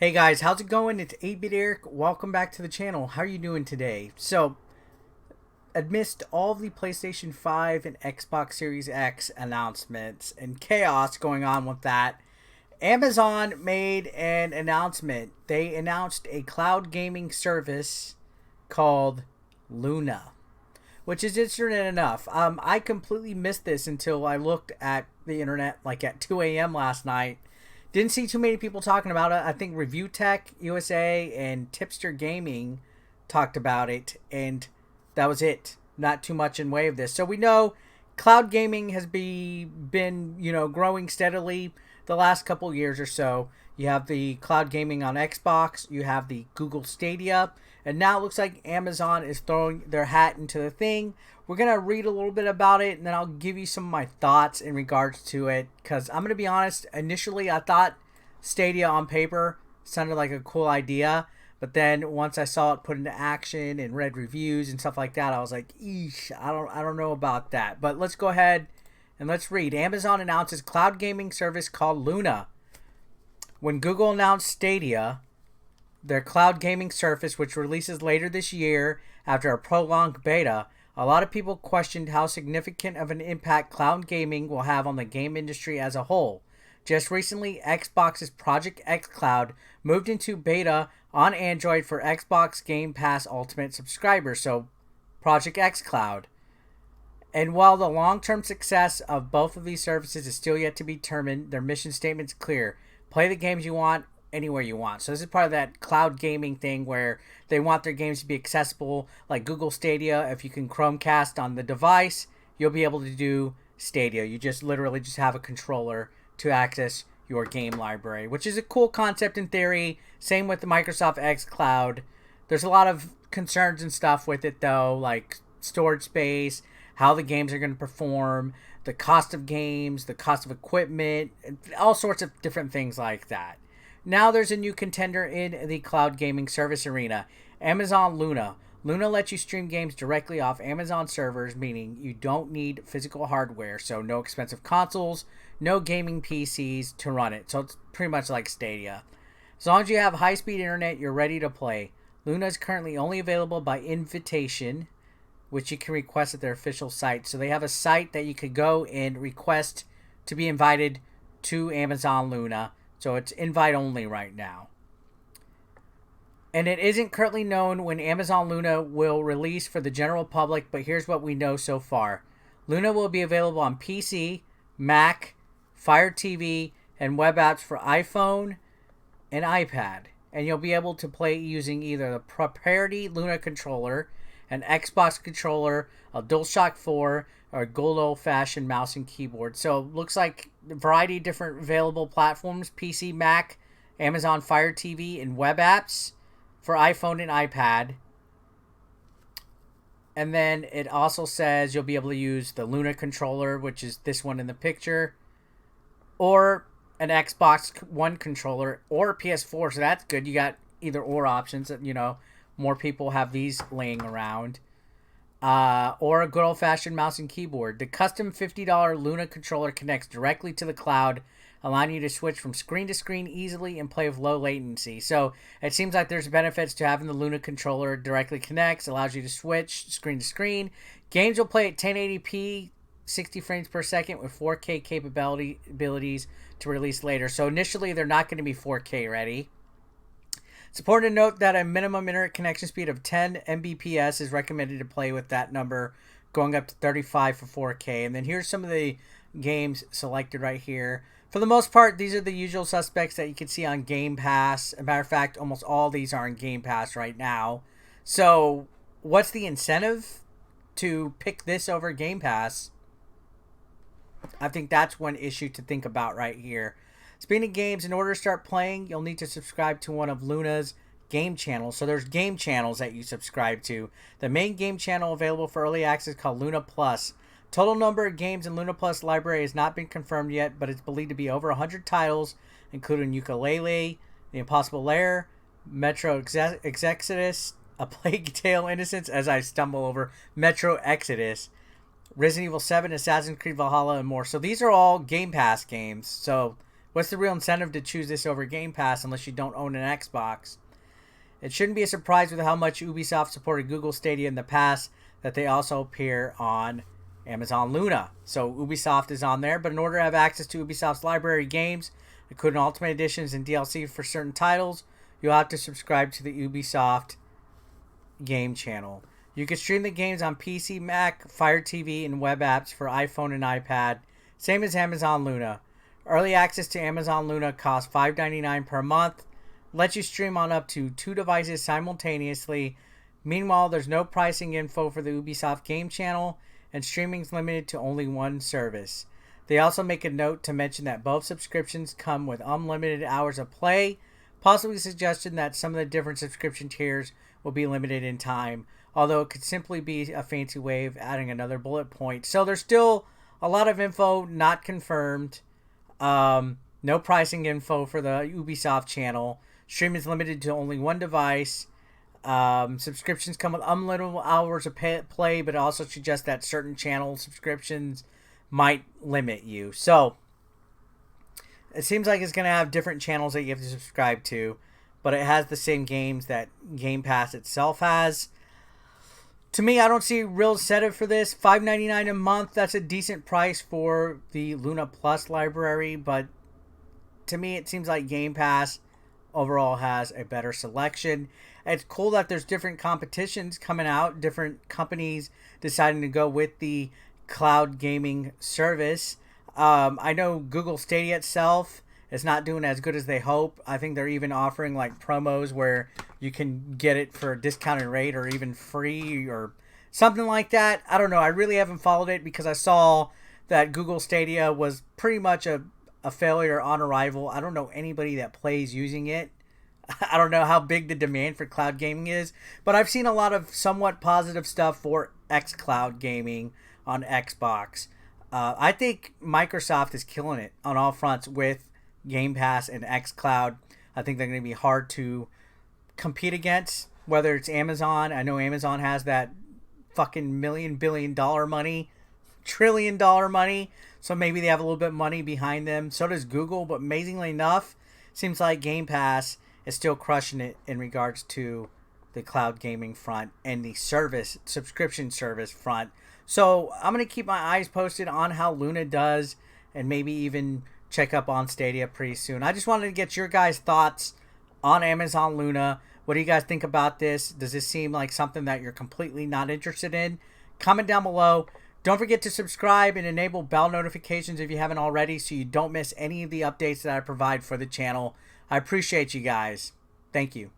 Hey guys, how's it going? It's 8-Bit Eric. Welcome back to the channel. How are you doing today? So, amidst all the PlayStation 5 and Xbox Series X announcements and chaos going on with that, Amazon made an announcement. They announced a cloud gaming service called Luna, which is interesting enough. I completely missed this until I looked at the internet like at 2 a.m. last night. Didn't see too many people talking about it. I think Review Tech USA and Tipster Gaming talked about it, and that was it. Not too much in way of this. So we know cloud gaming has been growing steadily the last couple years or so. You have the cloud gaming on Xbox, you have the Google Stadia, and now it looks like Amazon is throwing their hat into the thing. We're going to read a little bit about it, and then I'll give you some of my thoughts in regards to it, because I'm going to be honest, initially I thought Stadia on paper sounded like a cool idea, but then once I saw it put into action and read reviews and stuff like that, I was like, eesh, I don't know about that. But let's go ahead and let's read. Amazon announces cloud gaming service called Luna. When Google announced Stadia, their cloud gaming service, which releases later this year after a prolonged beta, a lot of people questioned how significant of an impact cloud gaming will have on the game industry as a whole. Just recently, Xbox's Project X Cloud moved into beta on Android for Xbox Game Pass Ultimate subscribers, so Project X Cloud. And while the long-term success of both of these services is still yet to be determined, their mission statement is clear. Play the games you want anywhere you want. So this is part of that cloud gaming thing where they want their games to be accessible, like Google Stadia. If you can Chromecast on the device, you'll be able to do Stadia. You just literally just have a controller to access your game library, which is a cool concept in theory. Same with the Microsoft X Cloud. There's a lot of concerns and stuff with it though, like storage space, how the games are going to perform, the cost of games, the cost of equipment, all sorts of different things like that. Now there's a new contender in the cloud gaming service arena, Amazon Luna. Luna lets you stream games directly off Amazon servers, meaning you don't need physical hardware, so no expensive consoles, no gaming PCs to run it. So it's pretty much like Stadia. As long as you have high-speed internet, you're ready to play. Luna is currently only available by invitation, which you can request at their official site. So they have a site that you could go and request to be invited to Amazon Luna. So it's invite only right now. And it isn't currently known when Amazon Luna will release for the general public, but here's what we know so far. Luna will be available on PC, Mac, Fire TV, and web apps for iPhone and iPad. And you'll be able to play using either the proprietary Luna controller, an Xbox controller, a DualShock 4, or a good old-fashioned mouse and keyboard. So it looks like a variety of different available platforms, PC, Mac, Amazon Fire TV, and web apps for iPhone and iPad. And then it also says you'll be able to use the Luna controller, which is this one in the picture, or an Xbox One controller, or a PS4. So that's good. You got either or options. More people have these laying around. Or a good old-fashioned mouse and keyboard. The custom $50 Luna controller connects directly to the cloud, allowing you to switch from screen to screen easily and play with low latency. So it seems like there's benefits to having the Luna controller directly connects, allows you to switch screen to screen. Games will play at 1080p, 60 frames per second with 4K capabilities to release later. So initially they're not going to be 4K ready. It's important to note that a minimum internet connection speed of 10 Mbps is recommended to play with that number, going up to 35 for 4K. And then here's some of the games selected right here. For the most part, these are the usual suspects that you can see on Game Pass. As a matter of fact, almost all these are on Game Pass right now. So what's the incentive to pick this over Game Pass? I think that's one issue to think about right here. Speaking of games, in order to start playing, you'll need to subscribe to one of Luna's game channels. So there's game channels that you subscribe to. The main game channel available for early access is called Luna Plus. Total number of games in Luna Plus library has not been confirmed yet, but it's believed to be over 100 titles, including Ukulele, The Impossible Lair, Metro Exodus, A Plague Tale Innocence, as I stumble over, Metro Exodus, Resident Evil 7, Assassin's Creed Valhalla, and more. So these are all Game Pass games. So What's the real incentive to choose this over Game Pass unless you don't own an Xbox? It shouldn't be a surprise with how much Ubisoft supported Google Stadia in the past that they also appear on Amazon Luna. So Ubisoft is on there, but in order to have access to Ubisoft's library of games, including Ultimate Editions and DLC for certain titles, you'll have to subscribe to the Ubisoft game channel. You can stream the games on PC, Mac, Fire TV, and web apps for iPhone and iPad, same as Amazon Luna. Early access to Amazon Luna costs $5.99 per month, lets you stream on up to 2 devices simultaneously. Meanwhile, there's no pricing info for the Ubisoft game channel, and streaming's limited to only one service. They also make a note to mention that both subscriptions come with unlimited hours of play, possibly suggesting that some of the different subscription tiers will be limited in time, although it could simply be a fancy way of adding another bullet point. So there's still a lot of info not confirmed. No pricing info for the Ubisoft channel. Stream is limited to only one device. Subscriptions come with unlimited hours of play, but it also suggests that certain channel subscriptions might limit you. So it seems like it's going to have different channels that you have to subscribe to, but it has the same games that Game Pass itself has. To me, I don't see a real incentive for this. $5.99 a month, that's a decent price for the Luna Plus library, but to me it seems like Game Pass overall has a better selection. It's cool that there's different competitions coming out, different companies deciding to go with the cloud gaming service. I know Google Stadia itself is not doing as good as they hope. I think they're even offering like promos where you can get it for a discounted rate or even free or something like that. I don't know. I really haven't followed it because I saw that Google Stadia was pretty much a failure on arrival. I don't know anybody that plays using it. I don't know how big the demand for cloud gaming is, but I've seen a lot of somewhat positive stuff for xCloud gaming on Xbox. I think Microsoft is killing it on all fronts with Game Pass and xCloud. I think they're going to be hard to compete against, whether it's Amazon. I know Amazon has that fucking billion-dollar money, trillion-dollar money, so maybe they have a little bit of money behind them. So does Google, but amazingly enough, seems like Game Pass is still crushing it in regards to the cloud gaming front and the subscription service front. So I'm going to keep my eyes posted on how Luna does and maybe even check up on Stadia pretty soon. I just wanted to get your guys' thoughts on Amazon Luna. What do you guys think about this? Does this seem like something that you're completely not interested in? Comment down below. Don't forget to subscribe and enable bell notifications if you haven't already so you don't miss any of the updates that I provide for the channel. I appreciate you guys. Thank you.